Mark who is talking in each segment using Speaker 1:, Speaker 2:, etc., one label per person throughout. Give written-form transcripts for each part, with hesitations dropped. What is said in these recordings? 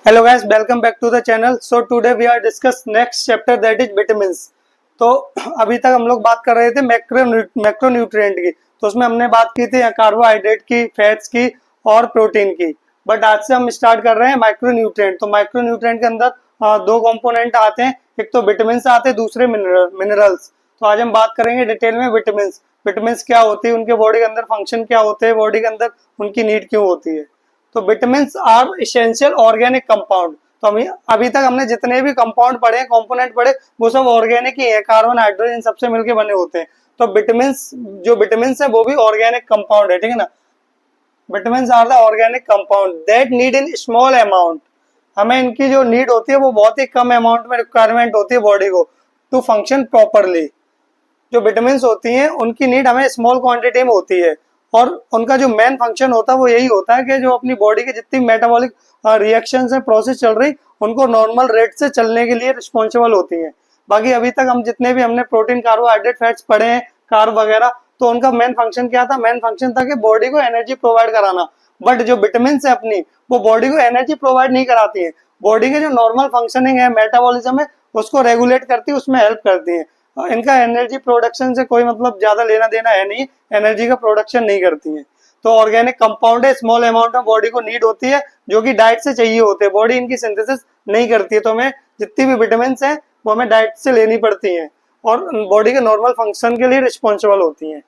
Speaker 1: Hello guys, welcome back to the channel. So today we are discuss next chapter that is vitamins. तो अभी तक हम लोग बात कर रहे थे मैक्रोन्यूट्रिएंट की, तो उसमें हमने बात की थी कार्बोहाइड्रेट की, फैट्स की और प्रोटीन की। बट आज से हम स्टार्ट कर रहे हैं माइक्रोन्यूट्रिएंट। तो माइक्रोन्यूट्रिएंट के अंदर दो कंपोनेंट आते हैं, एक तो विटामिन आते हैं, दूसरे मिनरल्स। तो आज हम बात करेंगे डिटेल में विटामिन। विटामिन क्या होती है, उनके बॉडी के अंदर फंक्शन क्या होते हैं, बॉडी के अंदर उनकी नीड क्यों होती है। तो vitamin are essential organic compound. तो अभी तक हमने जितने भी कंपाउंड पढ़े, कंपोनेंट पढ़े, वो सब ऑर्गेनिक ही है, कार्बन हाइड्रोजन सबसे मिलकर बने होते हैं। तो विटामिन है वो भी ऑर्गेनिक कंपाउंड है, ठीक है ना। Vitamin are the organic compound that need in small amount. हमें इनकी जो नीड होती है वो बहुत ही कम अमाउंट में रिक्वायरमेंट होती है बॉडी को टू फंक्शन प्रॉपरली। जो विटामिन होती हैं उनकी नीड हमें स्मॉल क्वांटिटी में होती है, और उनका जो मेन फंक्शन होता है वो यही होता है कि जो अपनी बॉडी के जितनी मेटाबॉलिक रिएक्शन है, प्रोसेस चल रही, उनको नॉर्मल रेट से चलने के लिए रिस्पॉन्सिबल होती है। बाकी अभी तक हम जितने भी हमने प्रोटीन, कार्बोहाइड्रेट, फैट्स पढ़े हैं, कार्ब वगैरह, तो उनका मेन फंक्शन क्या था? मेन फंक्शन था कि बॉडी को एनर्जी प्रोवाइड कराना। बट जो विटामिन है अपनी, वो बॉडी को एनर्जी प्रोवाइड नहीं कराती है। बॉडी के जो नॉर्मल फंक्शनिंग है, मेटाबॉलिज्म है, उसको रेगुलेट करती है, उसमें हेल्प करती है। इनका एनर्जी प्रोडक्शन से कोई मतलब ज्यादा लेना देना है नहीं, एनर्जी का प्रोडक्शन नहीं करती है। तो ऑर्गेनिक कंपाउंड है, स्मॉल अमाउंट में बॉडी को नीड होती है, जो कि डाइट से चाहिए होते हैं। बॉडी इनकी सिंथेसिस नहीं करती है, तो हमें जितनी भी विटामिन है वो हमें डाइट से लेनी पड़ती है और बॉडी के नॉर्मल फंक्शन के लिए रिस्पॉन्सिबल होती है।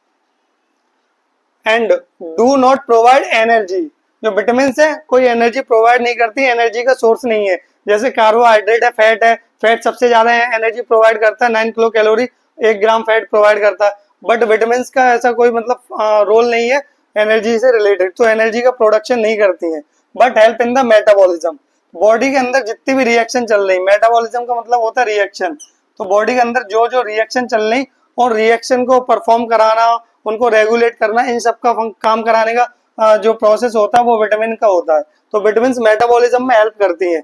Speaker 1: And do not provide energy. जो विटामिन है कोई एनर्जी प्रोवाइड नहीं करती, एनर्जी का सोर्स नहीं है। जैसे कार्बोहाइड्रेट है, फैट सबसे ज्यादा एनर्जी प्रोवाइड करता है, 9 किलो कैलोरी 1 ग्राम फैट प्रोवाइड करता है। बट विटामिन का ऐसा कोई मतलब रोल नहीं है एनर्जी से रिलेटेड, तो एनर्जी का प्रोडक्शन नहीं करती है, but help in the metabolism. Body के अंदर जितनी भी रिएक्शन चल रही, मेटाबॉलिज्म का मतलब होता है रिएक्शन। तो बॉडी के अंदर जो जो रिएक्शन चल रही, और रिएक्शन को परफॉर्म कराना, उनको रेगुलेट करना, इन सब का काम कराने का जो प्रोसेस होता है वो विटामिन का होता है। तो विटामिन मेटाबॉलिज्म में हेल्प करती है,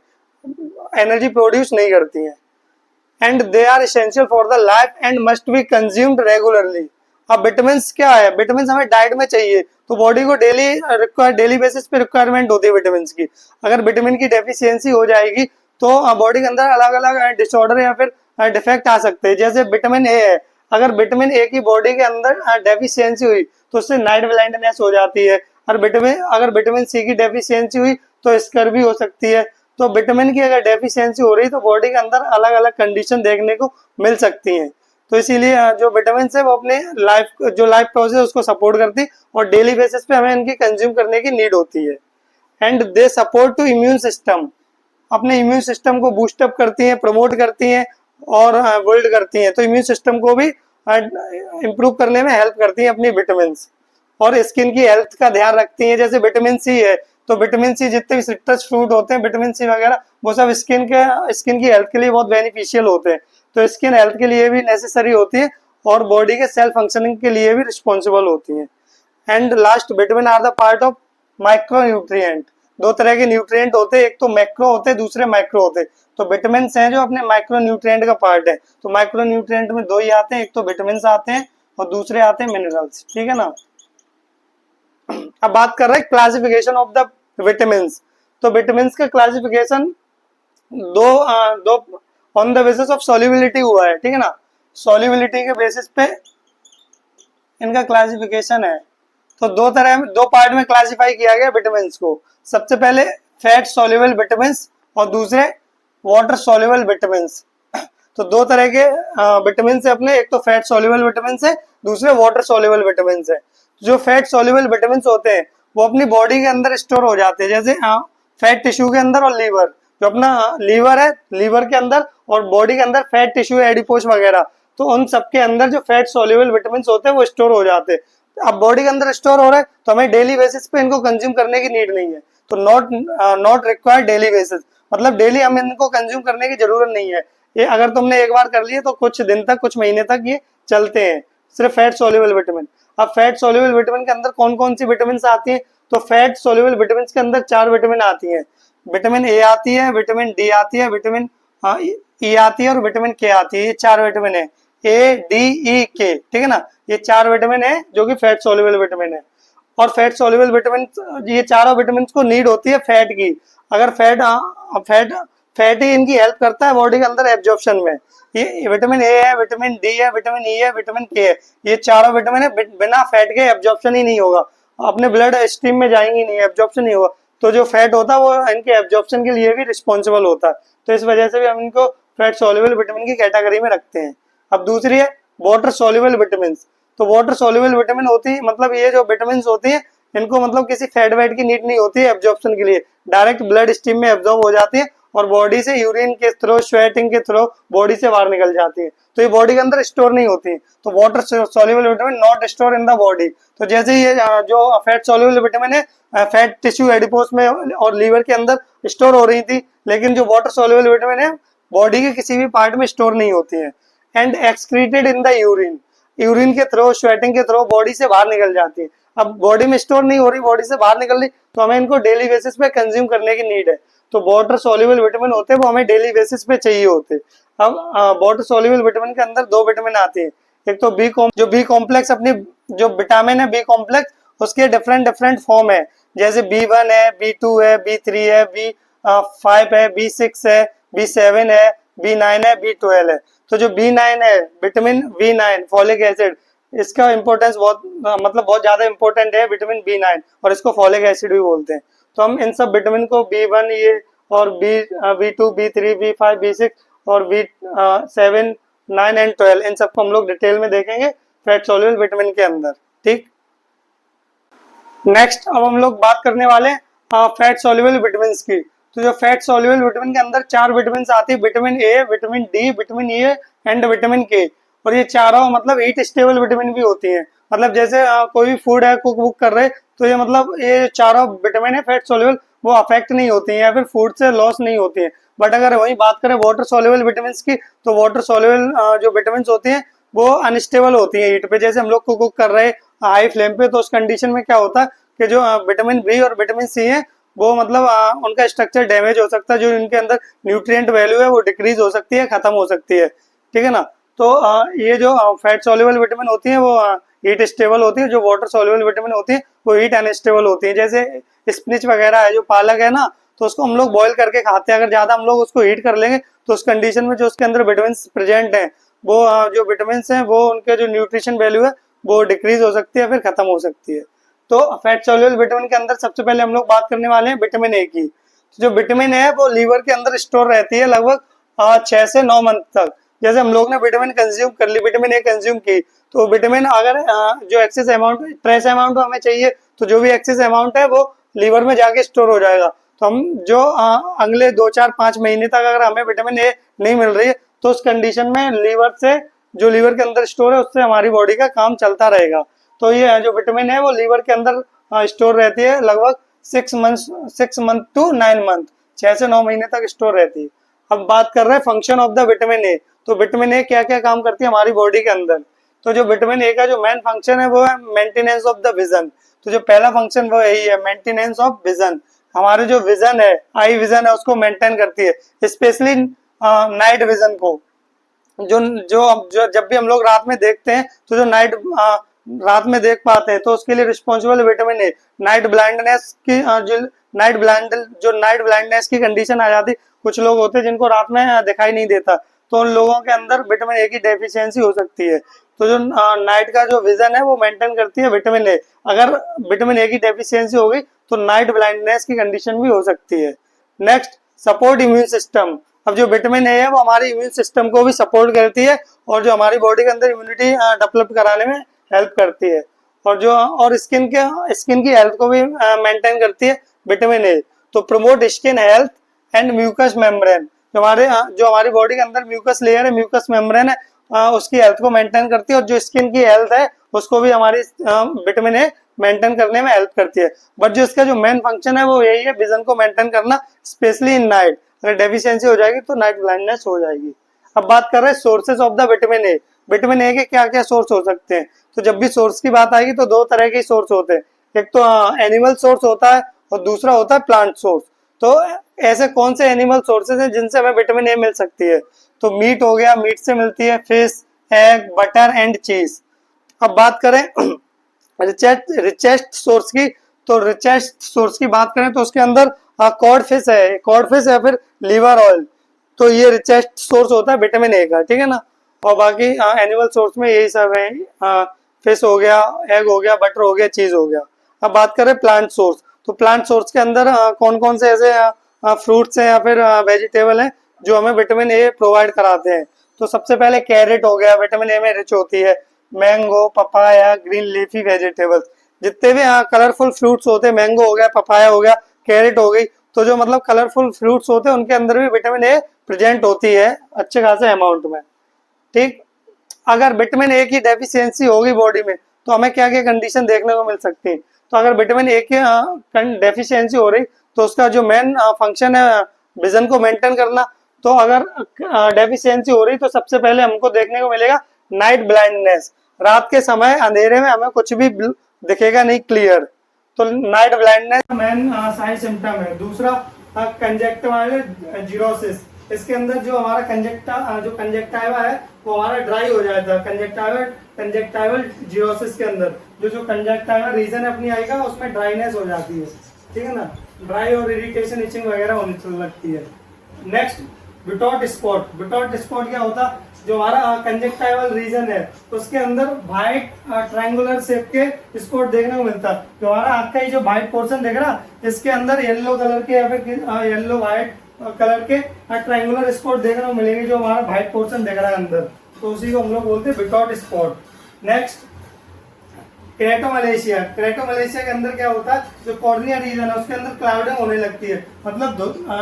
Speaker 1: एनर्जी प्रोड्यूस नहीं करती है। And they are essential for the life and must be consumed regularly. अब विटामिन क्या है? विटामिन हमें डाइट में चाहिए, तो बॉडी को डेली बेसिस पे रिक्वायरमेंट होती है विटामिन की। अगर विटामिन की डेफिशिएंसी हो जाएगी तो बॉडी के अंदर अलग अलग डिसऑर्डर या फिर डिफेक्ट आ सकते हैं। जैसे विटामिन ए है, अगर विटामिन ए की बॉडी के अंदर डेफिशिएंसी हुई तो उससे नाइट ब्लाइंडनेस हो जाती है। और अगर विटामिन सी की डेफिशिएंसी हुई तो स्कर्वी हो सकती है। तो विटामिन की अगर डेफिशिएंसी हो रही तो बॉडी के अंदर अलग अलग कंडीशन देखने को मिल सकती हैं। तो इसीलिए जो विटामिन है वो अपने लाइफ प्रोसेस उसको सपोर्ट करती, और डेली बेसिस पे हमें इनकी कंज्यूम करने की नीड होती है। And they support to immune system. अपने इम्यून सिस्टम को बूस्टअप करती हैं, प्रमोट करती हैं और बिल्ड करती हैं। तो इम्यून सिस्टम को भी इम्प्रूव करने में हेल्प करती हैं अपनी विटामिन। और स्किन की हेल्थ का ध्यान रखती हैं। जैसे विटामिन सी है, तो विटामिन सी जितने भी सिट्रस फ्रूट होते हैं, विटामिन सी वगैरह, वो सब स्किन की हेल्थ के लिए बहुत बेनिफिशियल होते हैं। तो स्किन हेल्थ के लिए भी नेसेसरी होती है, और बॉडी के सेल फंक्शनिंग के लिए भी रिस्पॉन्सिबल होती है। And last, vitamin are the part of micro nutrient. दो तरह के न्यूट्रिएंट होते हैं, एक तो मैक्रो होते हैं, दूसरे माइक्रो होते हैं। तो विटामिन हैं जो अपने माइक्रो न्यूट्रिएंट का पार्ट है। तो माइक्रो न्यूट्रिएंट में दो ही आते हैं, एक तो विटामिन आते हैं और दूसरे आते हैं मिनरल्स, ठीक है ना। अब बात कर रहे हैं क्लासिफिकेशन ऑफ द विटामिन। तो विटामिन का क्लासिफिकेशन दो on the basis of solubility हुआ है, ठीक है ना। सॉल्युबिलिटी के बेसिस पे इनका क्लासिफिकेशन है। तो दो पार्ट में क्लासिफाई किया गया विटामिन को। सबसे पहले फैट सॉल्युबल विटामिन और दूसरे वाटर सॉल्युबल विटामिन। तो दो तरह के विटामिन से अपने, एक तो फैट सॉल्युबल विटामिन है, दूसरे वाटर सॉल्युबल विटामिन है। जो फैट सॉल्युबल विटामिन होते हैं वो अपनी बॉडी के अंदर स्टोर हो जाते हैं, जैसे फैट टिश्यू के अंदर और लीवर। जो अपना लीवर है, लीवर के अंदर, और बॉडी के अंदर फैट टिश्यू है, एडिपोज वगैरह, तो उन सबके अंदर जो फैट सॉल्युबल विटामिन होते हैं वो स्टोर हो जाते हैं। अब बॉडी के अंदर स्टोर हो रहे हैं तो हमें डेली बेसिस पे इनको कंज्यूम करने की नीड नहीं है। तो नॉट रिक्वायर्ड डेली बेसिस, मतलब डेली हम इनको कंज्यूम करने की जरूरत नहीं है। ये अगर तुमने एक बार कर लिए तो कुछ दिन तक, कुछ महीने तक ये चलते हैं, सिर्फ फैट सॉल्युबल विटामिन। अब फैट सॉल्युबल विटामिन के अंदर कौन कौन सी विटामिन आती हैं? तो फैट सॉल्युबल विटामिन के अंदर 4 विटामिन आती हैं। विटामिन ए आती है, विटामिन डी आती है, विटामिन ई आती है और विटामिन के आती है। ये 4 विटामिन है, ए डी ई के, ठीक है ना। ये 4 विटामिन है जो कि फैट सॉल्युबल विटामिन है। और फैट सॉल्युबल विटामिन, ये चारों विटामिन को नीड होती है फैट की। अगर फैट फैट फैट ही इनकी हेल्प करता है बॉडी के अंदर एब्जॉर्प्शन में। ये विटामिन ए है, विटामिन डी है, विटामिन ई है, विटामिन के है, ये चारों विटामिन है, बिना फैट के एब्जॉर्प्शन ही नहीं होगा, अपने ब्लड स्ट्रीम में जाएंगे नहीं, एब्जॉर्प्शन नहीं होगा। तो जो फैट होता है वो इनके एब्जॉर्प्शन के लिए भी रिस्पॉन्सिबल होता है, तो इस वजह से भी हम इनको फैट सॉल्युबल विटामिन की कैटेगरी में रखते हैं। अब दूसरी है वाटर सॉल्युबल विटामिन। तो वाटर सॉल्युबल विटामिन होती है, मतलब ये जो विटामिन होती है इनको मतलब किसी फैट वेट की नीड नहीं होती है एब्जॉर्प्शन के लिए, डायरेक्ट ब्लड स्ट्रीम में एब्जॉर्ब हो जाती है और बॉडी से यूरिन के थ्रू, स्वेटिंग के थ्रू बॉडी से बाहर निकल जाती है, तो ये बॉडी के अंदर स्टोर नहीं होती है। तो water soluble vitamin not store in the body. तो जैसे ये जो फैट सॉल्युबल विटामिन है फैट टिश्यू एडिपोस में और लीवर के अंदर स्टोर हो रही थी, लेकिन जो वाटर सॉल्युबल विटामिन है बॉडी के किसी भी पार्ट में स्टोर नहीं होती है। And excreted in the urine, urine के थ्रू, स्वेटिंग के थ्रू बॉडी से बाहर निकल जाती है। अब बॉडी में स्टोर नहीं हो रही, बॉडी से बाहर निकल रही, तो हमें इनको डेली बेसिस पे कंज्यूम करने की नीड है। तो वाटर सॉल्युबल विटामिन होते हैं वो हमें डेली बेसिस पे चाहिए होते हैं। अब वाटर सॉल्युबल विटामिन के अंदर दो विटामिन आते हैं, एक तो जो बी कॉम्प्लेक्स, अपनी जो विटामिन है बी कॉम्प्लेक्स उसके डिफरेंट डिफरेंट फॉर्म है, जैसे B1 है, B2 है, B3 है, B5 है, B6 है, B7 है, B9 है, B12 है। तो जो B9 है विटामिन B9 फॉलिक एसिड, इसका इंपॉर्टेंस बहुत मतलब बहुत ज्यादा इंपॉर्टेंट है विटामिन B9, और इसको फॉलिक एसिड भी बोलते हैं। तो हम इन सब विटामिन को B1 ये और B2, B3, B5, B6 और B7, 9 एंड 12 इन सबको हम लोग डिटेल में देखेंगे फैट सॉल्युबल विटामिन के अंदर। ठीक, नेक्स्ट अब हम लोग बात करने वाले हैं फैट सॉल्युबल विटामिन की। तो जो फैट सॉल्युबल विटामिन के अंदर चार विटामिन आती है, vitamin A, vitamin D, vitamin E and vitamin के, और ये चारों मतलब हीट स्टेबल विटामिन भी होती हैं। मतलब जैसे कोई भी फूड है कुक बुक कर रहे, तो ये मतलब ये चारों विटामिन है फैट सॉल्युबल, वो अफेक्ट नहीं होती हैं या फिर फूड से लॉस नहीं होती है। बट अगर वही बात करें वाटर सॉल्युबल विटामिन की, तो वाटर सॉल्युबल जो विटामिन होती हैं वो अनस्टेबल होती है हीट पे। जैसे हम लोग कुक कर रहे हैं हाई फ्लेम पे, तो उस कंडीशन में क्या होता है कि जो विटामिन बी और विटामिन सी है वो मतलब उनका स्ट्रक्चर डैमेज हो सकता है, जो इनके अंदर न्यूट्रिएंट वैल्यू है वो डिक्रीज हो सकती है, खत्म हो सकती है। ठीक है ना। तो ये जो फैट सॉल्युबल विटामिन होती है वो हीट स्टेबल होती है, जो वाटर सॉल्युबल विटामिन होती है वो हीट अनस्टेबल होती है। जैसे स्पिनच वगैरह है, जो पालक है ना, तो उसको हम लोग बॉईल करके खाते हैं, अगर ज्यादा हम लोग उसको हीट कर लेंगे तो उस कंडीशन में जो उसके अंदर विटामिन प्रेजेंट है वो जो विटामिन है वो उनके जो न्यूट्रिशन वैल्यू है वो डिक्रीज हो सकती है, फिर खत्म हो सकती है। तो फैट सॉल्युबल विटामिन के अंदर सबसे पहले हम लोग बात करने वाले हैं विटामिन ए की। तो जो विटामिन है वो लीवर के अंदर स्टोर रहती है लगभग 6 से 9 मंथ तक। जैसे हम लोग ने विटामिन कंज्यूम कर ली, विटामिन ए कंज्यूम की, तो विटामिन अगर जो एक्सेस अमाउंट, ट्रेस अमाउंट हमें चाहिए, तो जो भी एक्सेस अमाउंट है वो लीवर में जाके स्टोर हो जाएगा। तो हम जो अगले 2, 4, 5 महीने तक अगर हमें विटामिन ए नहीं मिल रही है, तो उस कंडीशन में लीवर से, जो लीवर के अंदर स्टोर है उससे हमारी बॉडी का काम चलता रहेगा। तो ये जो विटामिन है वो लीवर के अंदर स्टोर रहती है लगभग 6 मंथ टू 9 मंथ, 6 से 9 महीने तक स्टोर रहती है। अब बात कर रहे हैं function of the vitamin A. तो विटामिन ए क्या क्या काम करती है हमारी बॉडी के अंदर। तो जो विटामिन ए का जो मेन फंक्शन है वो है मेंटेनेंस ऑफ द विजन। तो जो पहला फंक्शन वो यही है, मेंटेनेंस ऑफ विजन। हमारे जो विजन है, आई विजन है, उसको मेंटेन करती है, स्पेशली नाइट विजन को। जो जो जब भी हम लोग रात में देखते हैं, तो जो रात में देख पाते हैं, तो उसके लिए responsible vitamin A. Night blindness की जो नाइट ब्लाइंडनेस की कंडीशन आ जाती, कुछ लोग होते हैं जिनको रात में दिखाई नहीं देता, तो उन लोगों के अंदर विटामिन ए की डेफिशिएंसी हो सकती है। तो जो नाइट का जो विजन है वो मेंटेन करती है विटामिन ए। अगर विटामिन ए की डेफिशिएंसी होगी तो नाइट ब्लाइंडनेस की कंडीशन भी हो सकती है। Next, support immune system. अब जो विटामिन ए है वो हमारे इम्यून सिस्टम को भी सपोर्ट करती है, और जो हमारी बॉडी के अंदर इम्यूनिटी डेवलप कराने में हेल्प करती है, और स्किन की हेल्थ को भी मेंटेन करती है विटामिन ए। तो promote skin health and mucus membrane. जो हमारी बॉडी के अंदर म्यूकस लेयर है, म्यूकस मेम्ब्रेन है, उसकी हेल्थ को मेंटेन करती है, और जो स्किन की हेल्थ है उसको भी हमारी विटामिन ए मेंटेन करने में हेल्प करती है। बट जो इसका जो मेन फंक्शन है वो यही है, विजन को मेंटेन करना, स्पेशली इन नाइट। अगर डेफिशिएंसी हो जाएगी तो नाइट ब्लाइंडनेस हो जाएगी। अब बात कर रहे हैं sources of the vitamin A. Vitamin A के क्या क्या सोर्स हो सकते हैं। तो जब भी सोर्स की बात आएगी तो दो तरह के सोर्स होते हैं, एक तो एनिमल सोर्स होता है और दूसरा होता है प्लांट सोर्स। तो ऐसे कौन से एनिमल सोर्सेज हैं जिनसे हमें विटामिन ए मिल सकती है। तो मीट हो गया, मीट से मिलती है, फिश, एग, बटर एंड चीज। अब बात करें रिचेस्ट सोर्स की, तो रिचेस्ट सोर्स की बात करें तो उसके अंदर कॉड फिश है, कॉड फिश या फिर लीवर ऑयल, तो ये रिचेस्ट सोर्स होता है विटामिन ए का, ठीक है ना। और बाकी एनिमल सोर्स में यही सब है, फिश हो गया, एग हो गया, बटर हो गया, चीज हो गया। अब बात करें प्लांट सोर्स, तो प्लांट सोर्स के अंदर कौन कौन से ऐसे फ्रूट्स हैं या फिर वेजिटेबल हैं जो हमें विटामिन ए प्रोवाइड कराते हैं। तो सबसे पहले कैरेट हो गया, विटामिन ए में रिच होती है। Mango, papaya, green leafy vegetables, जितने भी कलरफुल फ्रूट्स होते हैं, मैंगो हो गया, पपाया हो गया, कैरेट हो गई, तो जो मतलब कलरफुल फ्रूट्स होते हैं उनके अंदर भी विटामिन ए प्रेजेंट होती है अच्छे खासे अमाउंट में, ठीक। अगर विटामिन ए की डेफिशिएंसी होगी बॉडी में तो हमें क्या क्या कंडीशन देखने को मिल सकती है। तो अगर विटामिन ए की डेफिशिएंसी हो रही तो उसका जो मेन फंक्शन है विजन को मेंटेन करना, तो अगर डेफिशिएंसी हो रही तो सबसे पहले हमको देखने को मिलेगा नाइट ब्लाइंडनेस, रात के समय अंधेरे में हमें कुछ भी दिखेगा नहीं क्लियर, तो night blindness main sign symptom है। दूसरा कंजक्टिवाइटिस, इसके अंदर जो हमारा कंजक्टिवा है वो हमारा ड्राई हो जाता है। कंजक्टिवल जीरोसिस के अंदर जो कंजक्टिवा रीजन है अपनी आई का उसमें ड्राइनेस हो जाती है, ठीक है ना, ड्राई और इरिटेशन, इचिंग वगैरह होने लगती है। Next Bitot spot, Bitot spot क्या होता, जो हमारा कंजक्टिवल रीजन है उसके अंदर वाइट ट्रायंगुलर शेप के स्पॉट देखने को मिलता है। जो हमारा आँख का ये जो वाइट पोर्शन देख रहा इसके अंदर येलो कलर के या फिर येलो व्हाइट कलर के ट्रायंगुलर स्पॉट देखने को मिलेंगे जो हमारा व्हाइट पोर्शन दिख रहा है अंदर, तो उसी को हम लोग बोलते हैं बिटॉट स्पॉट। नेक्स्ट क्रेटोमलेशिया, क्रेटोमलेशिया के अंदर क्या होता है, जो कॉर्निया रीजन है उसके अंदर क्लाउडिंग होने लगती है, मतलब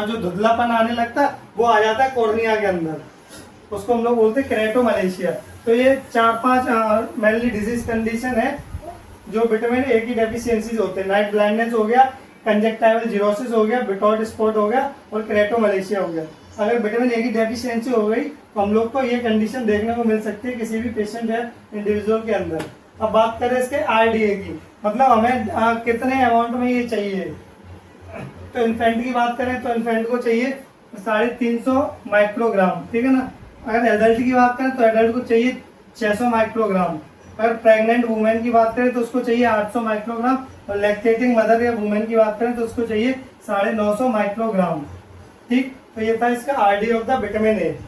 Speaker 1: जो धुंधलापन आने लगता है वो आ जाता है कॉर्निया के अंदर, उसको हम लोग बोलते हैं क्रेटोमलेशिया। तो ये 4-5 मेनली डिजीज कंडीशन है जो विटामिन ए की डेफिशिएंसीज होते हैं। नाइट ब्लाइंडनेस हो गया, कंजक्टिवल जीरोसिस हो गया, बिटॉट स्पॉट हो गया और क्रेटोमलेशिया हो गया। अगर विटामिन ए की डेफिशिएंसी हो गई तो हम लोग को ये कंडीशन देखने को मिल सकती है किसी भी पेशेंट या इंडिविजुअल के अंदर। अब बात करें इसके आरडीए की, मतलब हमें कितने अमाउंट में ये चाहिए। तो इन्फेंट की बात करें तो इन्फेंट को चाहिए 350 माइक्रोग्राम, ठीक है ना। अगर एडल्ट की बात करें तो एडल्ट को चाहिए 600 माइक्रोग्राम। अगर प्रेग्नेंट वुमेन की बात करें तो उसको चाहिए 800 माइक्रोग्राम, और लैक्टेटिंग मदर या वुमेन की बात करें तो उसको चाहिए 950 माइक्रोग्राम, ठीक। तो ये था इसका RD of the vitamin A.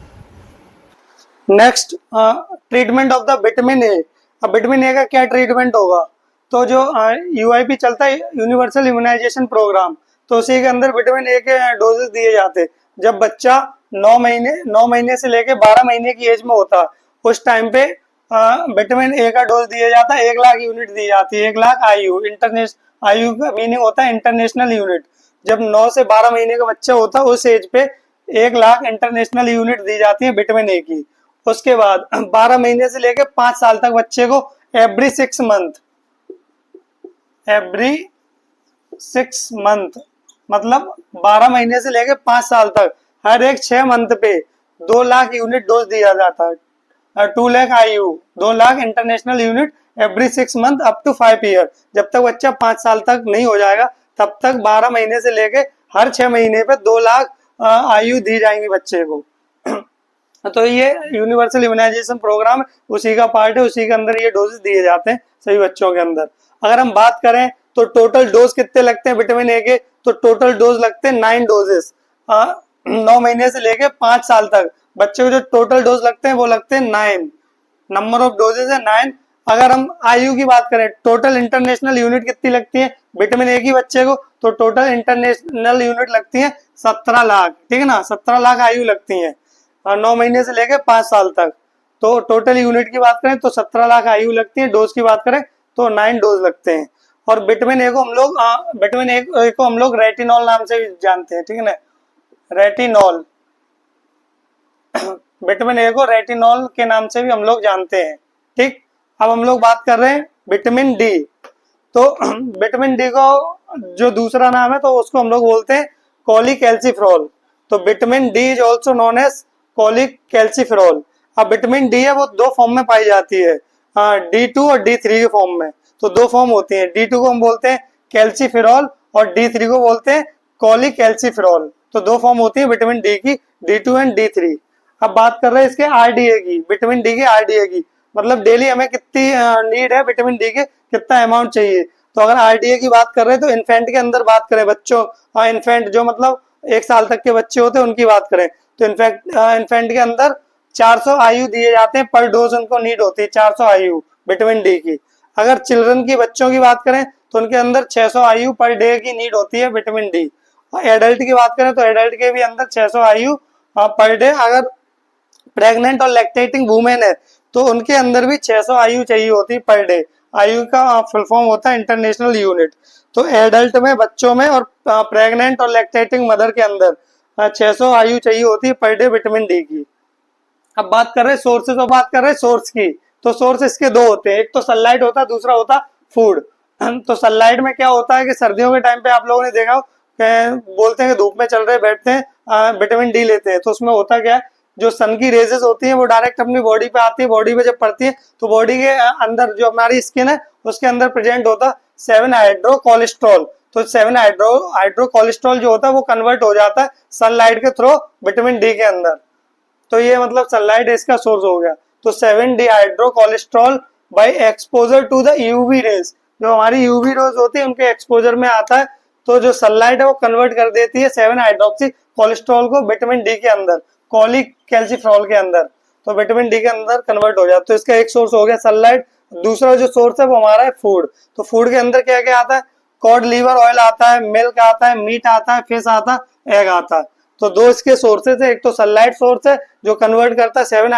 Speaker 1: Next treatment of the vitamin A. अब विटामिन ए का क्या ट्रीटमेंट होगा, तो जो यूआईपी चलता है, यूनिवर्सल इम्यूनाइजेशन प्रोग्राम, तो उसी के अंदर विटामिन ए के डोजेस दिए जाते हैं। जब बच्चा 9 महीने से लेके 12 महीने की एज में होता है उस टाइम पे विटामिन ए का डोज दिया जाता है। 1 लाख यूनिट दी जाती है, 1 लाख आयु, इंटरनेशनल आयु का मीनिंग होता है इंटरनेशनल यूनिट। जब 9 से 12 महीने का बच्चा होता है उस एज पे 1 लाख इंटरनेशनल यूनिट दी जाती है विटामिन ए की। उसके बाद 12 महीने से लेकर 5 साल तक बच्चे को एवरी 6 मंथ मतलब 12 महीने से लेकर 5 साल तक हर एक 6 मंथ पे 2 लाख यूनिट डोज दिया जाता है। 2 lakh IU, 2 lakh international unit every 6 month up to 5 year. जब तक बच्चा 5 साल तक नहीं हो जाएगा तब तक 12 महीने से लेके हर 6 महीने पे 2 लाख आयु दी जाएंगी बच्चे को। तो ये यूनिवर्सल इम्यूनाइजेशन प्रोग्राम उसी का पार्ट है, उसी के अंदर ये डोजेस दिए जाते हैं सभी बच्चों के अंदर। अगर हम बात करें तो टोटल डोज कितने लगते हैं विटामिन ए के, तो टोटल डोज लगते हैं 9 डोजेस। 9 महीने से लेके 5 साल तक बच्चे को जो टोटल डोज लगते हैं वो लगते हैं 9, नंबर ऑफ डोजेज है 9। अगर हम आयु की बात करें, टोटल इंटरनेशनल यूनिट कितनी लगती है विटामिन ए की बच्चे को, तो टोटल इंटरनेशनल यूनिट लगती है 17 लाख, ठीक है ना, 17 लाख आयु लगती है 9 महीने से लेकर 5 साल तक। तो टोटल यूनिट की बात करें तो 17 लाख आयु लगती है, डोज की बात करें तो 9 डोज लगते हैं। और विटामिन ए को हम लोग रेटिनॉल नाम से जानते हैं, ठीक है ना, रेटिनॉल। विटामिन ए को रेटिनॉल के नाम से भी हम लोग जानते हैं, ठीक। अब हम लोग बात कर रहे हैं विटामिन डी। तो विटामिन डी को जो दूसरा नाम है तो उसको हम लोग बोलते हैं कोलिकैल्सिफेरॉल। तो vitamin D is also known as cholecalciferol. अब विटामिन डी है वो 2 फॉर्म में पाई जाती है, D2 और D3 के फॉर्म में। तो 2 फॉर्म होती है, D2 को हम बोलते हैं कैल्सिफेरॉल और D3 को बोलते हैं कोलिकैल्सिफेरॉल। तो 2 फॉर्म होती है विटामिन डी की, D2 एंड D3। अब बात कर रहे हैं इसके आरडीए की, विटामिन डी के आरडीए की, मतलब डेली हमें कितनी नीड है विटामिन डी के, कितना अमाउंट चाहिए। तो अगर आरडीए की बात कर रहे हैं तो इन्फेंट के अंदर बात करें, बच्चों, इन्फेंट जो मतलब 1 साल तक के बच्चे होते हैं उनकी बात करें, तो इन्फेंट के अंदर 400 आयु दिए जाते हैं पर डोज, उनको नीड होती है 400 आयु विटामिन डी की। अगर चिल्ड्रन की, बच्चों की बात करें तो उनके अंदर 600 आयु पर डे की नीड होती है विटामिन डी। और एडल्ट की बात करें तो एडल्ट के भी अंदर 600 आयु पर डे। अगर प्रेग्नेंट और लैक्टेटिंग वुमेन है तो उनके अंदर भी 600 आयु चाहिए होती है पर डे। आयु का फुल फॉर्म होता है इंटरनेशनल यूनिट। तो एडल्ट में, बच्चों में और प्रेग्नेंट और लैक्टेटिंग मदर के अंदर 600 आयु चाहिए होती है पर डे विटामिन डी की। अब बात कर रहे हैं सोर्सेज, और बात कर रहे हैं सोर्स की। तो सोर्स इसके दो होते हैं, एक तो सनलाइट होता है, दूसरा होता फूड। तो सनलाइट में क्या होता है कि सर्दियों के टाइम पे आप लोगों ने देखा हो, बोलते हैं कि धूप में चल रहे बैठते हैं, विटामिन डी लेते हैं, तो उसमें होता क्या है, जो सन की रेजेस होती है वो डायरेक्ट अपनी बॉडी पे आती है, बॉडी पे जब पड़ती है तो बॉडी के अंदर जो हमारी स्किन है उसके अंदर प्रेजेंट होता 7 हाइड्रो कोलेस्ट्रॉल। तो 7 हाइड्रो कोलेस्ट्रॉल जो होता है वो कन्वर्ट हो जाता है सनलाइट के थ्रू विटामिन डी के अंदर। तो ये मतलब सनलाइट इसका सोर्स हो गया। तो 7 dehydro cholesterol by exposure to the UV rays, जो हमारी यूवी रेज होती है उनके एक्सपोजर में आता है, तो जो सनलाइट है वो कन्वर्ट कर देती है 7 हाइड्रोक्सी कोलेस्ट्रॉल को विटामिन डी के अंदर, कॉलिक कैल्सिफेरॉल के अंदर, तो विटामिन डी के अंदर कन्वर्ट हो जाता है। तो इसका एक सोर्स हो गया सनलाइट। दूसरा जो सोर्स है वो हमारा है फूड। तो फूड के अंदर क्या क्या आता है, कॉड लिवर ऑयल आता है, मिल्क आता है, मीट आता है, फिश आता है, एग आता है। तो दो इसके सोर्सेज है, एक तो सनलाइट सोर्स है जो कन्वर्ट करता है 7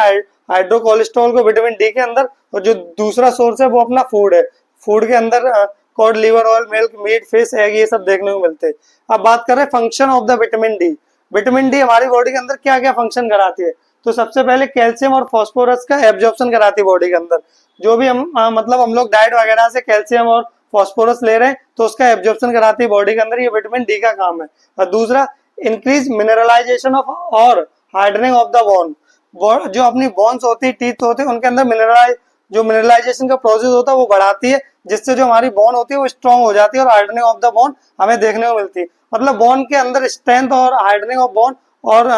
Speaker 1: हाइड्रो कोलेस्ट्रॉल को विटामिन डी के अंदर, और जो दूसरा सोर्स है वो अपना फूड है। फूड के अंदर cod liver oil, milk, meat, fish, egg ये सब देखने को मिलते हैं। अब बात कर रहे हैं function of the vitamin D. Vitamin D हमारी बॉडी के अंदर क्या क्या फंक्शन कराती है, तो सबसे पहले कैल्शियम और फास्फोरस का एब्जॉर्प्शन कराती है बॉडी के अंदर। जो भी हम मतलब हम लोग डाइट वगैरह से कैल्शियम और फास्फोरस ले रहे हैं तो उसका एब्जॉर्प्शन कराती है बॉडी के अंदर, ये विटामिन डी का काम है। और दूसरा इंक्रीज मिनरलाइजेशन ऑफ और हार्डनिंग ऑफ द बोन। जो अपनी बोन्स होती है, टीथ होते हैं, उनके अंदर जो मिनरलाइजेशन का प्रोसेस होता है वो बढ़ाती है, जिससे जो हमारी बोन होती है वो स्ट्रॉन्ग हो जाती है और हार्डनिंग ऑफ द बोन हमें देखने को मिलती है। मतलब बोन के अंदर स्ट्रेंथ और हार्डनिंग ऑफ बोन और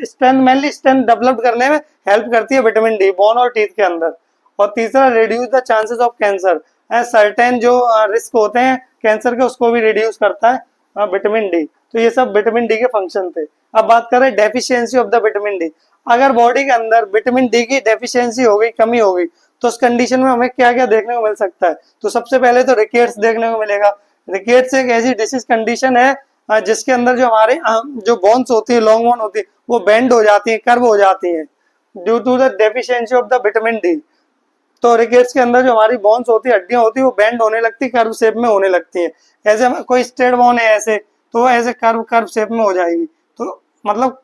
Speaker 1: स्ट्रेंथ, मेनली स्ट्रेंथ डेवलप करने में हेल्प करती है विटामिन डी बोन और टीथ के अंदर। और तीसरा reduce the chances of cancer, certain जो रिस्क होते हैं कैंसर के उसको भी रिड्यूस करता है विटामिन डी। तो ये सब विटामिन डी के फंक्शन थे। अब बात करें deficiency of the vitamin D. अगर बॉडी के अंदर विटामिन डी की डेफिशिएंसी हो गई, कमी हो गई, तो उस कंडीशन में हमें क्या क्या देखने को मिल सकता है, तो सबसे पहले तो रिकेट्स देखने को मिलेगा। रिकेट्स एक ऐसी डिसीज कंडीशन है जिसके अंदर जो हमारे जो बोन्स होती है, लॉन्ग बोन होती है, वो बेंड हो जाती है, कर्व हो जाती है due to the deficiency of the vitamin D. तो रिकेट्स के अंदर जो हमारी बोन्स होती है, हड्डियां होती है, वो बेंड होने लगती है, कर्व शेप में होने लगती है। ऐसे कोई स्ट्रेट बोन है ऐसे, तो वो ऐसे कर्व शेप में हो जाएगी, तो मतलब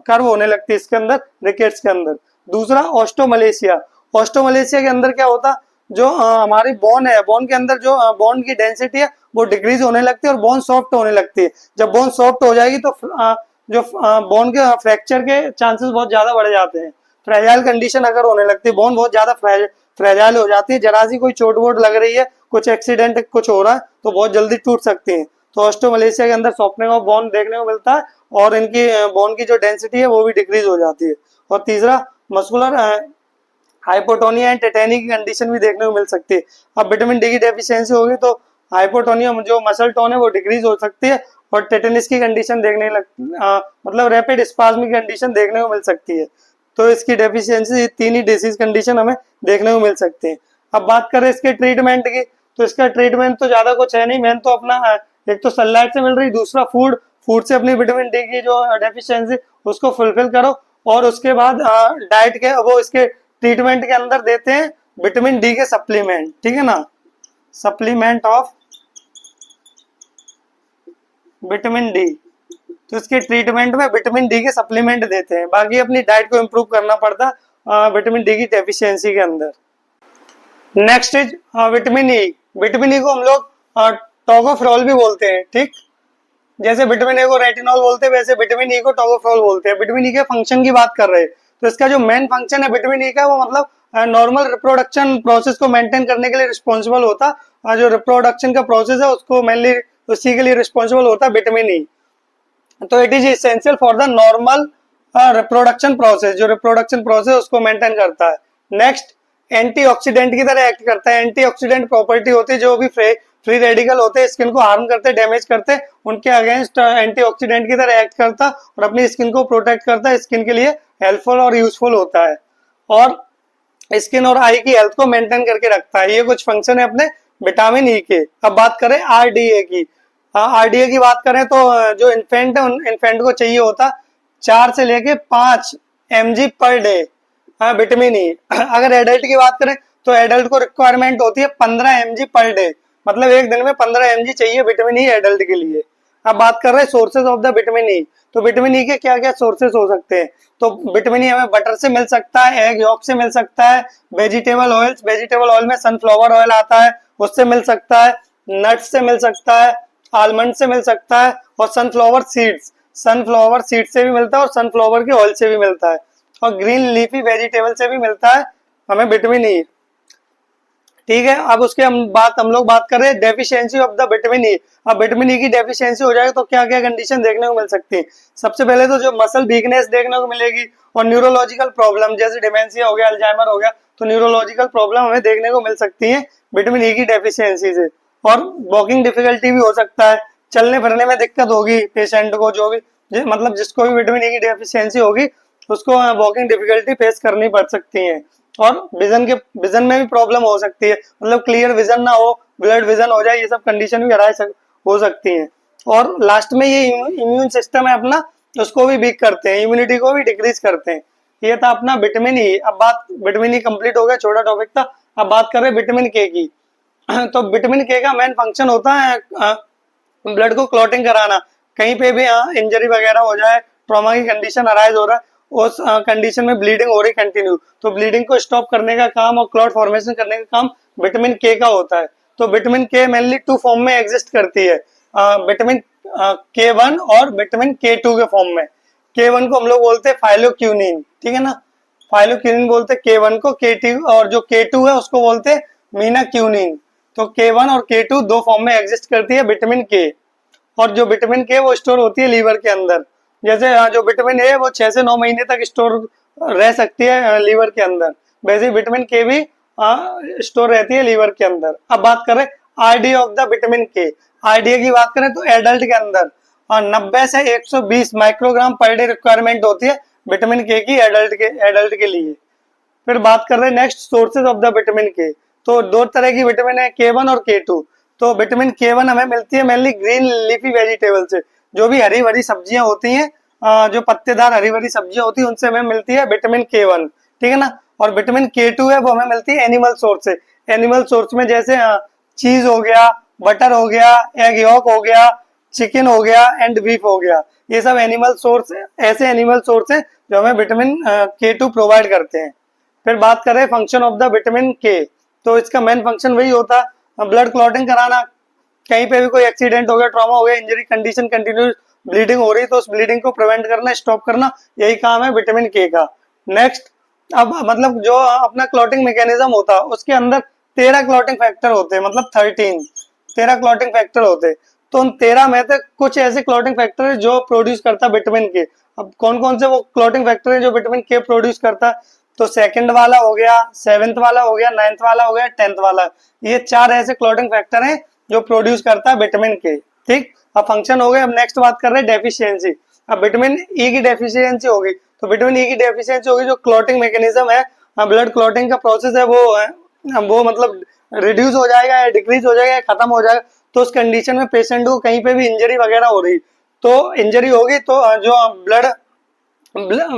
Speaker 1: कर्व होने लगती है इसके अंदर, रिकेट्स के अंदर। दूसरा ऑस्टोमलेशिया। ऑस्टोमलेशिया के अंदर क्या होता, जो हमारी बोन है, बोन के अंदर जो बोन की डेंसिटी है वो डिक्रीज होने लगती है और बोन सॉफ्ट होने लगती है। जब बोन सॉफ्ट हो जाएगी तो जो बोन के फ्रैक्चर के चांसेस बहुत ज्यादा बढ़ जाते हैं। फ्रेजाइल कंडीशन अगर होने लगती है, बोन बहुत ज्यादा फ्रेजाइल हो जाती है, जरा सी कोई चोट वोट लग रही है, कुछ एक्सीडेंट कुछ हो रहा है तो बहुत जल्दी टूट सकती है। तो ऑस्टोमलेशिया के अंदर सॉफ्टनिंग ऑफ बोन देखने को मिलता है और इनकी बोन की जो डेंसिटी है वो भी डिक्रीज हो जाती है। और तीसरा मस्कुलर हाइपोटोनिया एंड टेटेनी की कंडीशन भी देखने को मिल सकती है। अब विटामिन डी की डेफिशिएंसी होगी तो हाइपोटोनिया जो मसल टोन है वो डिक्रीज हो सकती है और टेटेनिस की कंडीशन मतलब रैपिड स्पाज्म की कंडीशन देखने को मिल सकती है। तो इसकी डेफिशिएंसी, तीन ही डिसीज कंडीशन हमें देखने को मिल सकती है। अब बात करें इसके ट्रीटमेंट की, तो इसका ट्रीटमेंट तो ज्यादा कुछ है नहीं। मेन तो अपना एक तो सनलाइट से मिल रही, दूसरा फूड से अपनी विटामिन डी की जो डेफिशिएंसी उसको फुलफिल करो, और उसके बाद डाइट के वो इसके ट्रीटमेंट के अंदर देते हैं विटामिन डी के सप्लीमेंट, ठीक है ना, सप्लीमेंट ऑफ विटामिन डी। तो इसके ट्रीटमेंट में विटामिन डी के सप्लीमेंट देते हैं, बाकी अपनी डाइट को इम्प्रूव करना पड़ता है विटामिन डी की डेफिशिएंसी के अंदर। Next is vitamin E. Vitamin E को हम लोग टोकोफेरॉल भी बोलते हैं, ठीक, जैसे विटामिन ए को रेटिनॉल बोलते हैं वैसे विटामिन ई को टोकोफेरॉल बोलते हैं। विटामिन ई के फंक्शन की बात कर रहे हैं, तो इसका जो मेन फंक्शन है विटामिन ई का, वो मतलब नॉर्मल रिप्रोडक्शन प्रोसेस को मेंटेन करने के लिए रिस्पॉन्सिबल होता है। जो रिप्रोडक्शन का प्रोसेस है उसको मेनली उसी के लिए रिस्पॉन्सिबल होता है विटामिन ई। तो it is essential for the normal reproduction process, जो रिप्रोडक्शन प्रोसेस उसको मेंटेन करता है। नेक्स्ट, एंटीऑक्सीडेंट की तरह एक्ट करता है। एंटीऑक्सीडेंट प्रॉपर्टी होती है जो भी फ्री रेडिकल होते हैं, स्किन को हार्म करते, डैमेज करते, उनके अगेंस्ट एंटीऑक्सीडेंट की तरह एक्ट करता और अपनी स्किन को प्रोटेक्ट करता, स्किन के लिए हेल्पफुल और यूजफुल होता है और स्किन और आई की हेल्थ को मेंटेन करके रखता है। ये कुछ फंक्शन है अपने विटामिन ई के। अब बात करें आरडीए की। आरडीए की बात करें तो जो इन्फेंट है, उन इन्फेंट को चाहिए होता 4 से लेके 5 mg per day vitamin E. अगर एडल्ट की बात करें तो एडल्ट को रिक्वायरमेंट होती है 15 mg पर डे, मतलब एक दिन में 15 mg चाहिए विटामिन ई एडल्ट के लिए। अब बात कर रहे हैं sources of the vitamin E. तो विटामिन ई के क्या क्या सोर्सेज हो सकते हैं? तो विटामिन ई हमें बटर से मिल सकता है, एग यॉक से मिल सकता है, वेजिटेबल ऑयल्स, वेजिटेबल ऑयल में सनफ्लावर ऑयल आता है उससे मिल सकता है, नट्स से मिल सकता है, आलमंड से मिल सकता है और सनफ्लावर सीड से भी मिलता है और सनफ्लावर के ऑयल से भी मिलता है और ग्रीन लीफी वेजिटेबल से भी मिलता है हमें विटामिन ई। ठीक है, अब उसके हम लोग बात कर रहे हैं deficiency of the vitamin E. अब विटामिन ई की डेफिशिएंसी हो जाएगी तो क्या क्या कंडीशन देखने को मिल सकती है? सबसे पहले तो जो मसल वीकनेस देखने को मिलेगी और न्यूरोलॉजिकल प्रॉब्लम जैसे डिमेंशिया हो गया, अल्जाइमर हो गया, तो न्यूरोलॉजिकल प्रॉब्लम हमें देखने को मिल सकती है विटामिन ई की डेफिशिएंसी से। और वॉकिंग डिफिकल्टी भी हो सकता है, चलने फिरने में दिक्कत होगी पेशेंट को, जो भी मतलब जिसको भी विटामिन ई की डेफिशिएंसी होगी उसको वॉकिंग डिफिकल्टी फेस करनी पड़ सकती है। और विजन में भी प्रॉब्लम हो सकती है, मतलब क्लियर विजन ना हो, ब्लड विजन हो जाए, ये सब कंडीशन भी हो सकती है। और लास्ट में ये इम्यून सिस्टम है अपना, उसको भी वीक करते हैं, इम्यूनिटी को भी डिक्रीज करते हैं। ये था अपना विटामिन ई। अब बात विटामिन ई कंप्लीट हो गया, छोटा टॉपिक था। अब बात कर रहे हैं विटामिन के की। तो विटामिन के का मेन फंक्शन होता है ब्लड को क्लॉटिंग कराना। कहीं पे भी इंजरी वगैरह हो जाए, ट्रॉमा की कंडीशन अराइज हो रहा है, उस कंडीशन में ब्लीडिंग हो रही कंटिन्यू, तो ब्लीडिंग को स्टॉप करने का काम और क्लॉट फॉर्मेशन करने का काम विटामिन के का होता है। तो विटामिन के मेनली 2 फॉर्म में एग्जिस्ट करती है, विटामिन K1 और विटामिन K2 के फॉर्म में। K1 को हम लोग बोलते हैं फाइलोक्यूनिन, ठीक है ना, फाइलोक्यूनिन बोलते हैं K1 को, K2 और जो K2 है उसको बोलते हैं मीनाक्यूनिन। तो K1 और K2 दो फॉर्म में एग्जिस्ट करती है विटामिन के। और जो विटामिन के वो स्टोर होती है लीवर के अंदर। जैसे जो विटामिन ए वो 6 से 9 महीने तक स्टोर रह सकती है लीवर के अंदर, वैसे ही विटामिन के भी स्टोर रहती है लीवर के अंदर। अब बात करें आरडीए ऑफ द विटामिन के। आरडीए की बात करें तो एडल्ट के अंदर 90 से 120 माइक्रोग्राम पर डे रिक्वायरमेंट होती है विटामिन के की एडल्ट के लिए। फिर बात कर रहे हैं next sources of the vitamin के। तो दो तरह की विटामिन है, K1 और K2। तो विटामिन K1 हमें मिलती है मेनली ग्रीन लीफी वेजिटेबल से, जो भी हरी भरी सब्जियां होती हैं, जो पत्तेदार हरी भरी सब्जियां होती है उनसे हमें मिलती है विटामिन K1, ठीक है ना। और विटामिन K2 है वो हमें मिलती है एनिमल सोर्स से। एनिमल सोर्स में जैसे चीज हो गया, बटर हो गया, एग यॉक हो गया, चिकन हो गया एंड बीफ हो गया, ये सब एनिमल सोर्स है, ऐसे एनिमल सोर्स है जो हमें विटामिन K2 प्रोवाइड करते हैं। फिर बात करें फंक्शन ऑफ द विटामिन के। तो इसका मेन फंक्शन वही होता है ब्लड क्लॉटिंग कराना। कहीं पे भी कोई एक्सीडेंट हो गया, ट्रॉमा हो गया, इंजरी कंडीशन कंटिन्यूस ब्लीडिंग हो रही है तो उस ब्लीडिंग को प्रिवेंट करना, स्टॉप करना, यही काम है विटामिन के का। नेक्स्ट, अब मतलब जो अपना क्लॉटिंग मैकेनिज्म होता है उसके अंदर 13 क्लॉटिंग फैक्टर होते हैं, मतलब 13 क्लॉटिंग फैक्टर होते हैं। तो उन 13 में से कुछ ऐसे क्लॉटिंग फैक्टर है जो प्रोड्यूस करता है विटामिन के। अब कौन कौन से वो क्लॉटिंग फैक्टर है जो विटामिन के प्रोड्यूस करता है? तो सेकंड वाला हो गया, 7th वाला हो गया, 9th वाला हो गया, 10th वाला। ये 4 ऐसे क्लॉटिंग फैक्टर हैं जो प्रोड्यूस करता है विटामिन के। ठीक, अब फंक्शन हो गए। अब नेक्स्ट बात कर रहे हैं डेफिशिएंसी। अब विटामिन ई की डेफिशिएंसी होगी, तो विटामिन ई की डेफिशिएंसी होगी जो क्लॉटिंग मैकेनिज्म है, ब्लड क्लॉटिंग का प्रोसेस है वो मतलब रिड्यूस हो जाएगा या डिक्रीज हो जाएगा या खत्म हो जाएगा। तो उस कंडीशन में पेशेंट को कहीं पे भी इंजरी वगैरह हो रही, तो इंजरी होगी तो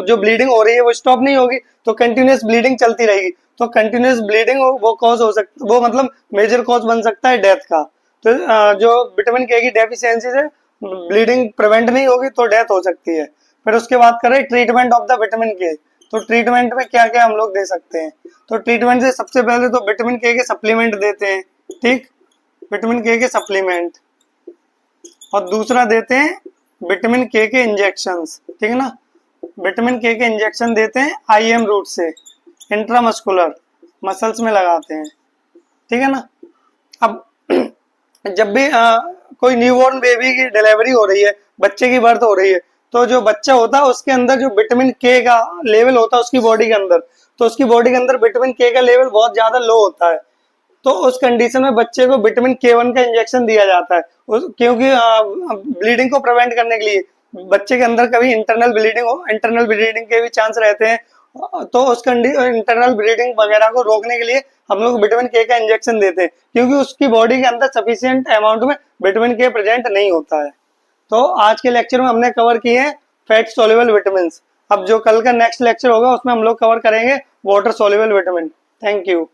Speaker 1: जो ब्लीडिंग हो रही है वो स्टॉप नहीं होगी, तो कंटिन्यूस ब्लीडिंग चलती रहेगी। तो कंटिन्यूस ब्लीडिंग वो कॉज हो सकता, वो मतलब मेजर कॉज बन सकता है डेथ का। तो जो विटामिन के की डेफिशिएंसी से ब्लीडिंग प्रिवेंट नहीं होगी तो डेथ हो सकती है। फिर उसके बाद करें ट्रीटमेंट ऑफ द विटामिन के। तो ट्रीटमेंट में क्या क्या हम लोग दे सकते हैं? तो ट्रीटमेंट से सबसे पहले तो विटामिन के सप्लीमेंट देते हैं, ठीक, विटामिन के सप्लीमेंट। और दूसरा देते हैं विटामिन के इंजेक्शंस, ठीक है ना। विटामिन के इंजेक्शन देते हैं IM रूट से, इंट्रामस्कुलर मसल्स में लगाते हैं, ठीक है ना। अब जब भी कोई न्यूबॉर्न बेबी की डिलीवरी हो रही है, बच्चे की बर्थ हो रही है, तो जो बच्चा होता है उसके अंदर जो विटामिन के का लेवल होता है उसकी बॉडी के अंदर, तो उसकी बॉडी के अंदर विटामिन के का लेवल बहुत ज्यादा लो होता है। तो उस कंडीशन में बच्चे को विटामिन K1 का इंजेक्शन दिया जाता है क्योंकि ब्लीडिंग को प्रिवेंट करने के लिए बच्चे के अंदर कभी इंटरनल ब्लीडिंग के भी चांस रहते हैं, तो उस इंटरनल ब्लीडिंग वगैरह को रोकने के लिए हम लोग विटामिन K का इंजेक्शन देते हैं क्योंकि उसकी बॉडी के अंदर सफिशिएंट अमाउंट में विटामिन K प्रेजेंट नहीं होता है। तो आज के लेक्चर में हमने कवर किए हैं फैट सोल्यूबल विटामिन। अब जो कल का नेक्स्ट लेक्चर होगा उसमें हम लोग कवर करेंगे water soluble vitamin. Thank you.